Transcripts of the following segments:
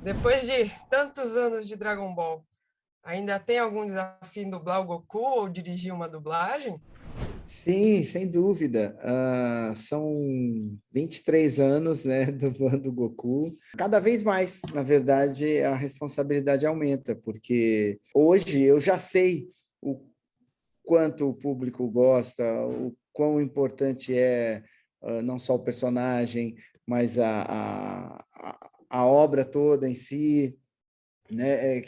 Depois de tantos anos de Dragon Ball, ainda tem algum desafio em dublar o Goku ou dirigir uma dublagem? Sim, sem dúvida. São 23 anos, né, dublando o Goku. Cada vez mais, na verdade, a responsabilidade aumenta, porque hoje eu já sei o quanto o público gosta, o quão importante é não só o personagem, mas a obra toda em si, né?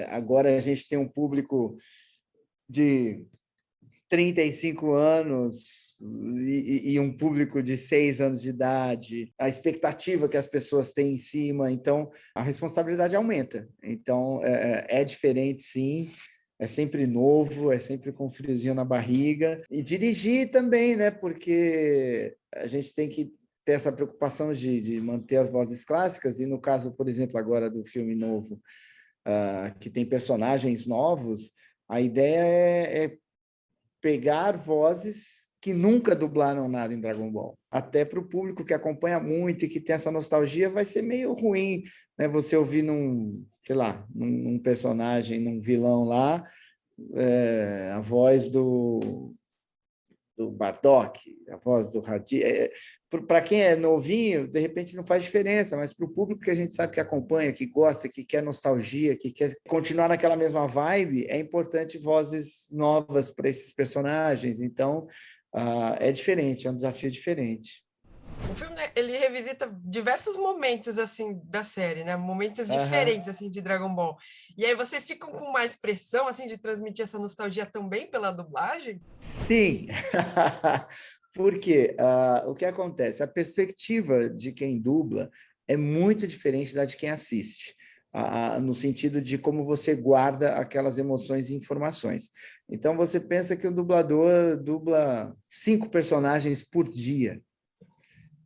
Agora a gente tem um público de 35 anos e um público de 6 anos de idade, a expectativa que as pessoas têm em cima, então a responsabilidade aumenta. Então é diferente, sim, é sempre novo, é sempre com um friozinho na barriga. E dirigir também, né? Porque a gente tem que ter essa preocupação de manter as vozes clássicas, e no caso, por exemplo, agora do filme novo, que tem personagens novos, a ideia é pegar vozes que nunca dublaram nada em Dragon Ball. Até para o público que acompanha muito e que tem essa nostalgia, vai ser meio ruim, né? Você ouvir sei lá, num personagem, num vilão lá, a voz do Bardock, a voz do Raditz. Para quem é novinho, de repente não faz diferença, mas para o público que a gente sabe que acompanha, que gosta, que quer nostalgia, que quer continuar naquela mesma vibe, é importante vozes novas para esses personagens. Então, é diferente, é um desafio diferente. O filme, né, ele revisita diversos momentos assim da série, né? Momentos Aham. diferentes assim de Dragon Ball. E aí vocês ficam com mais pressão assim de transmitir essa nostalgia também pela dublagem? Sim, porque o que acontece? A perspectiva de quem dubla é muito diferente da de quem assiste, no sentido de como você guarda aquelas emoções e informações. Então, você pensa que o dublador dubla 5 personagens por dia.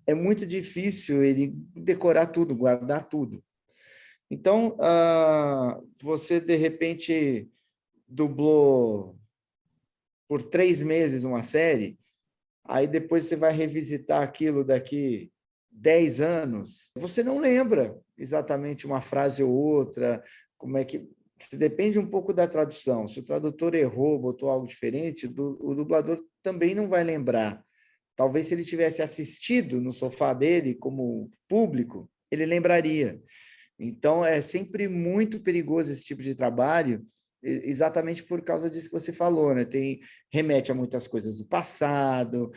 É muito difícil ele decorar tudo, guardar tudo. Então, você, de repente, dublou por 3 meses uma série. Aí depois você vai revisitar aquilo daqui 10 anos, você não lembra exatamente uma frase ou outra, como é que. Depende um pouco da tradução. Se o tradutor errou, botou algo diferente, o dublador também não vai lembrar. Talvez se ele tivesse assistido no sofá dele como público, ele lembraria. Então, é sempre muito perigoso esse tipo de trabalho, exatamente por causa disso que você falou, né? Remete a muitas coisas do passado,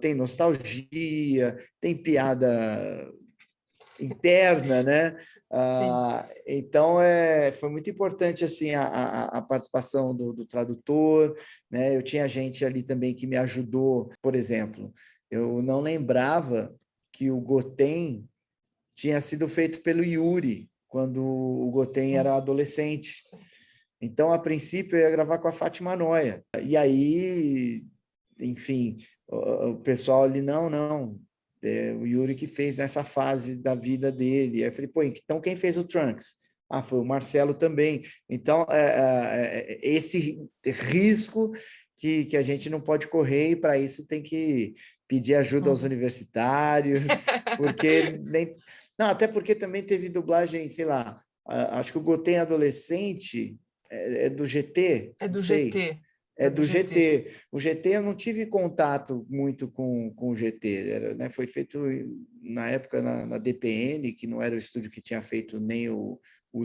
tem nostalgia, tem piada interna, né? Sim. Então, foi muito importante assim a participação do tradutor, né? Eu tinha gente ali também que me ajudou, por exemplo, eu não lembrava que o Goten tinha sido feito pelo Yuri, quando o Goten era adolescente. Sim. Então, a princípio, eu ia gravar com a Fátima Noia. E aí, enfim, o pessoal ali, não, o Yuri que fez nessa fase da vida dele. Aí eu falei, pô, então quem fez o Trunks? Ah, foi o Marcelo também. Então, esse risco que a gente não pode correr, e para isso tem que pedir ajuda aos Uhum. universitários, porque nem. Não, até porque também teve dublagem, sei lá, acho que o Goten adolescente é do GT, É não do sei. GT. É É do do GT. GT. O GT eu não tive contato muito com o GT. Né, foi feito na época na DPN, que não era o estúdio que tinha feito nem o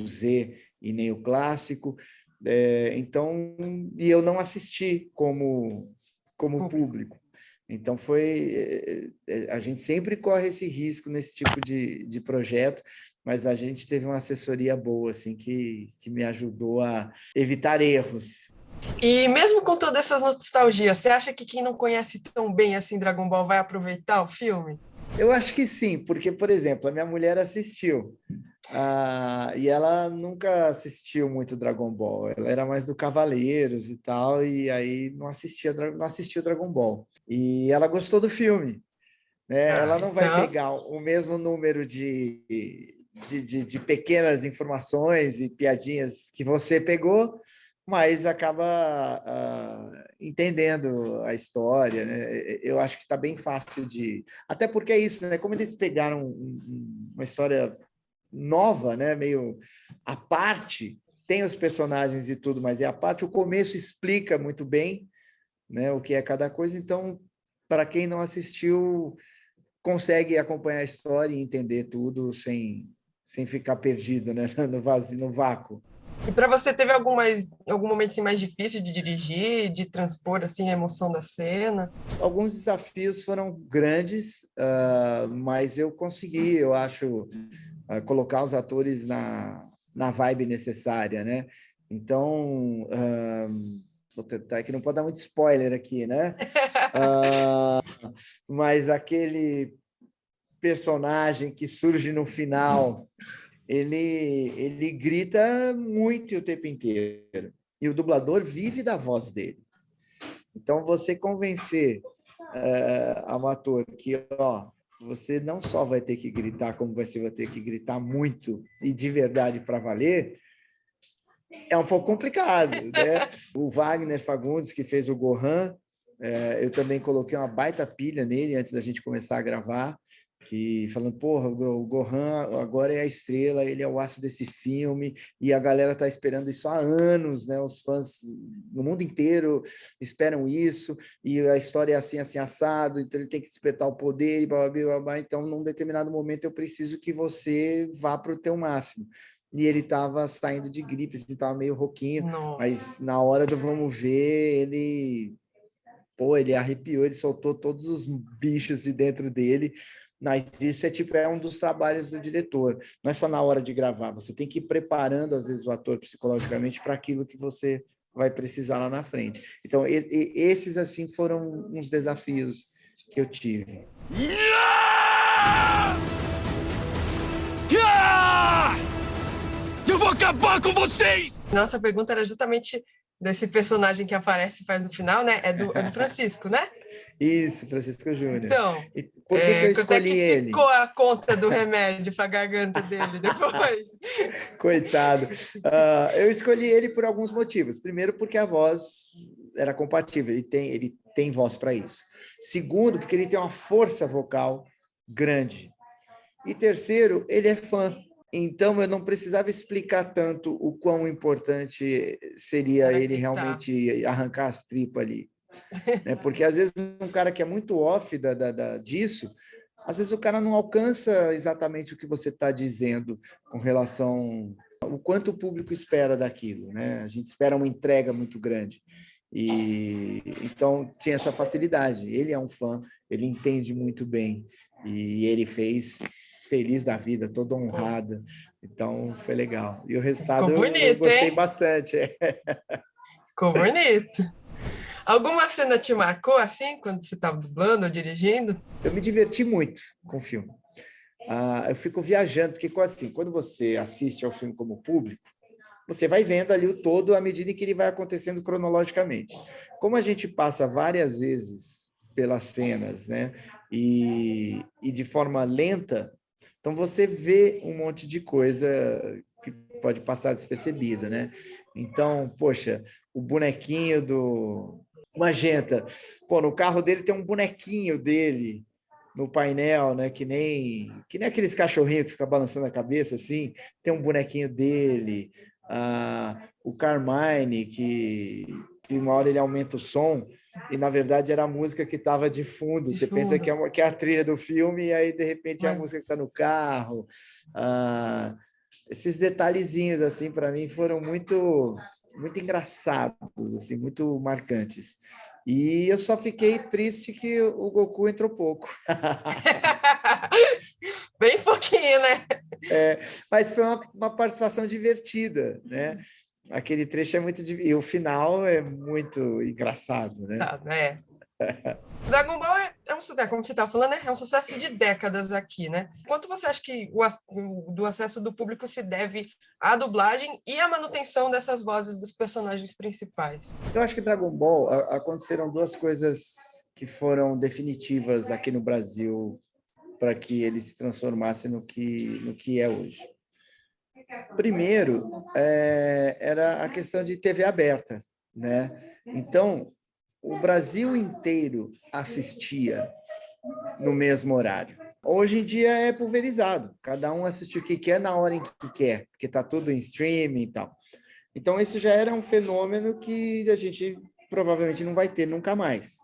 Z e nem o clássico. Então, e eu não assisti como Público. público. Então, a gente sempre corre esse risco nesse tipo de projeto, mas a gente teve uma assessoria boa, assim, que me ajudou a evitar erros. E mesmo com todas essas nostalgias, você acha que quem não conhece tão bem assim Dragon Ball vai aproveitar o filme? Eu acho que sim, porque, por exemplo, a minha mulher assistiu, e ela nunca assistiu muito Dragon Ball. Ela era mais do Cavaleiros e tal, e aí não assistiu Dragon Ball. E ela gostou do filme, né? Ah, Ela não vai então. pegar o mesmo número de pequenas informações e piadinhas que você pegou, mas acaba entendendo a história, né? Eu acho que está bem fácil de. Até porque é isso, né? Como eles pegaram uma história nova, né? Meio à parte, tem os personagens e tudo, mas é à parte. O começo explica muito bem, né, o que é cada coisa. Então, para quem não assistiu, consegue acompanhar a história e entender tudo sem ficar perdido, né, no vazio, no vácuo. E para você, teve algum momento assim, mais difícil de dirigir, de transpor assim, a emoção da cena? Alguns desafios foram grandes, mas eu consegui, eu acho, colocar os atores na vibe necessária, né? Então, vou tentar, que não pode dar muito spoiler aqui, né? Mas aquele personagem que surge no final, ele grita muito o tempo inteiro. E o dublador vive da voz dele. Então, você convencer ao ator que, ó, você não só vai ter que gritar, como você vai ter que gritar muito e de verdade para valer, é um pouco complicado, né? O Wagner Fagundes, que fez o Gohan, eu também coloquei uma baita pilha nele antes da gente começar a gravar, que falando, porra, o Gohan agora é a estrela, ele é o astro desse filme, e a galera tá esperando isso há anos, né? Os fãs no mundo inteiro esperam isso, e a história é assim, assim, assado, então ele tem que despertar o poder, e blá, blá, blá, blá. Então, num determinado momento, eu preciso que você vá para o teu máximo. E ele estava saindo de gripe, assim, estava meio rouquinho, mas Nossa. na hora do vamos ver, ele arrepiou, ele soltou todos os bichos de dentro dele. Mas isso é um dos trabalhos do diretor. Não é só na hora de gravar, você tem que ir preparando, às vezes, o ator psicologicamente para aquilo que você vai precisar lá na frente. Então, esses, assim, foram uns desafios que eu tive. Eu vou acabar com vocês! Nossa pergunta era justamente desse personagem que aparece e faz no final, né? É do Francisco, né? Isso, Francisco Júnior. Então, E por que eu quanto é escolhi que ele? ficou a conta do remédio para a garganta dele depois? Coitado. Eu escolhi ele por alguns motivos. Primeiro, porque a voz era compatível, ele tem voz para isso. Segundo, porque ele tem uma força vocal grande. E terceiro, ele é fã. Então, eu não precisava explicar tanto o quão importante seria Era ele gritar. realmente arrancar as tripas ali. Né? Porque, às vezes, um cara que é muito off disso, às vezes o cara não alcança exatamente o que você está dizendo com relação ao quanto o público espera daquilo. Né? A gente espera uma entrega muito grande. E então tinha essa facilidade. Ele é um fã, ele entende muito bem e ele fez feliz da vida, todo honrado. Então foi legal. E o resultado Ficou eu bonito, gostei hein? bastante. Ficou bonito. Alguma cena te marcou assim, quando você estava dublando ou dirigindo? Eu me diverti muito com o filme. Eu fico viajando, porque assim, quando você assiste ao filme como público, você vai vendo ali o todo à medida que ele vai acontecendo cronologicamente. Como a gente passa várias vezes pelas cenas, né, e de forma lenta, então você vê um monte de coisa que pode passar despercebida, né? Então, poxa, o bonequinho do Magenta, pô, no carro dele tem um bonequinho dele no painel, né? Que nem aqueles cachorrinhos que ficam balançando a cabeça assim, tem um bonequinho dele. O Carmine, que uma hora ele aumenta o som, e na verdade era a música que estava de fundo. Você pensa Fundo. que é a trilha do filme, e aí de repente é a Mas música que está no carro. Esses detalhezinhos assim para mim foram muito engraçados, assim, muito marcantes. E eu só fiquei triste que o Goku entrou pouco. bem pouquinho, né? Mas foi uma participação divertida, né? Aquele trecho é muito... E o final é muito engraçado, né? Sabe, é. Dragon Ball é um sucesso, como você estava falando, né? É um sucesso de décadas aqui, né? Quanto você acha que do acesso do público se deve à dublagem e à manutenção dessas vozes dos personagens principais? Eu acho que Dragon Ball aconteceram duas coisas que foram definitivas aqui no Brasil para que ele se transformasse no que é hoje. Primeiro, era a questão de TV aberta, né? Então, o Brasil inteiro assistia no mesmo horário. Hoje em dia é pulverizado, cada um assiste o que quer na hora em que quer, porque está tudo em streaming e tal. Então, esse já era um fenômeno que a gente provavelmente não vai ter nunca mais,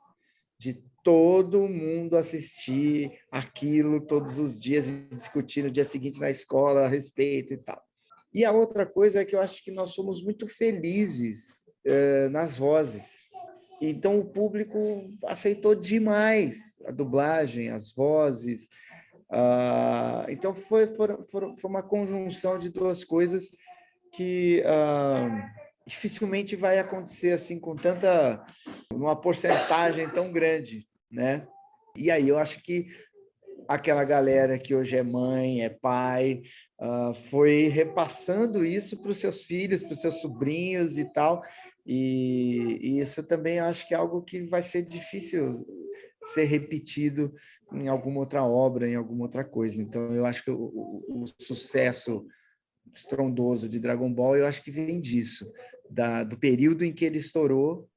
de todo mundo assistir aquilo todos os dias e discutir no dia seguinte na escola a respeito e tal. E a outra coisa é que eu acho que nós somos muito felizes nas vozes. Então, o público aceitou demais a dublagem, as vozes. Então, foi uma conjunção de duas coisas que dificilmente vai acontecer assim com uma porcentagem tão grande, né? E aí eu acho que aquela galera que hoje é mãe, é pai, foi repassando isso para os seus filhos, para os seus sobrinhos e tal, e isso também acho que é algo que vai ser difícil ser repetido em alguma outra obra, em alguma outra coisa. Então, eu acho que o sucesso estrondoso de Dragon Ball, eu acho que vem disso, do período em que ele estourou,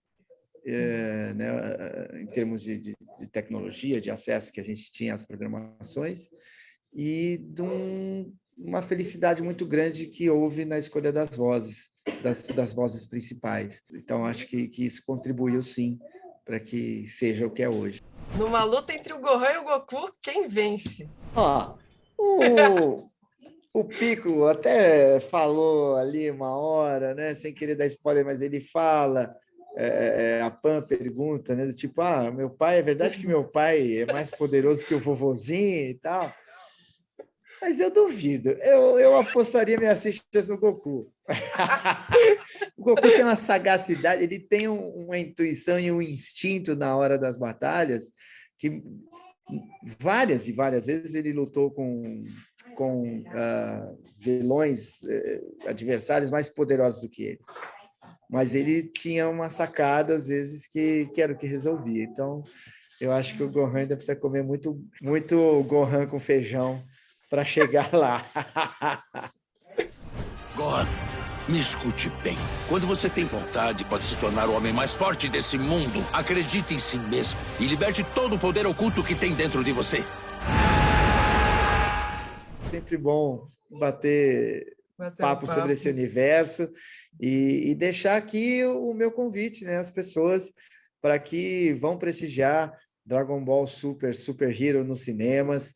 né, em termos de tecnologia, de acesso que a gente tinha às programações, e de uma felicidade muito grande que houve na escolha das vozes, das vozes principais. Então, acho que isso contribuiu, sim, para que seja o que é hoje. Numa luta entre o Gohan e o Goku, quem vence? O Piccolo até falou ali uma hora, né, sem querer dar spoiler, mas ele fala, a Pan pergunta, né, do tipo, meu pai, é verdade que meu pai é mais poderoso que o vovozinho e tal? Mas eu duvido, eu apostaria minhas fichas no Goku. O Goku tem uma sagacidade, ele tem uma intuição e um instinto na hora das batalhas que várias e várias vezes ele lutou com vilões, adversários mais poderosos do que ele. Mas ele tinha uma sacada, às vezes, que era o que resolvia. Então, eu acho que o Gohan ainda precisa comer muito, muito Gohan com feijão para chegar lá. Gohan, me escute bem. Quando você tem vontade, pode se tornar o homem mais forte desse mundo. Acredite em si mesmo e liberte todo o poder oculto que tem dentro de você. Sempre bom bater papo sobre esse universo e deixar aqui o meu convite, né, às pessoas para que vão prestigiar Dragon Ball Super Hero nos cinemas,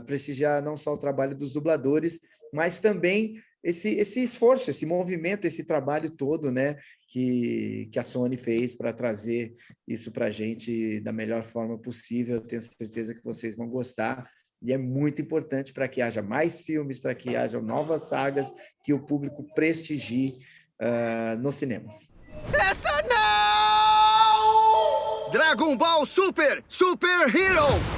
prestigiar não só o trabalho dos dubladores, mas também esse esforço, esse movimento, esse trabalho todo, né, que a Sony fez para trazer isso para a gente da melhor forma possível. Eu tenho certeza que vocês vão gostar. E é muito importante para que haja mais filmes, para que haja novas sagas, que o público prestigie nos cinemas. Essa não! Dragon Ball Super Hero!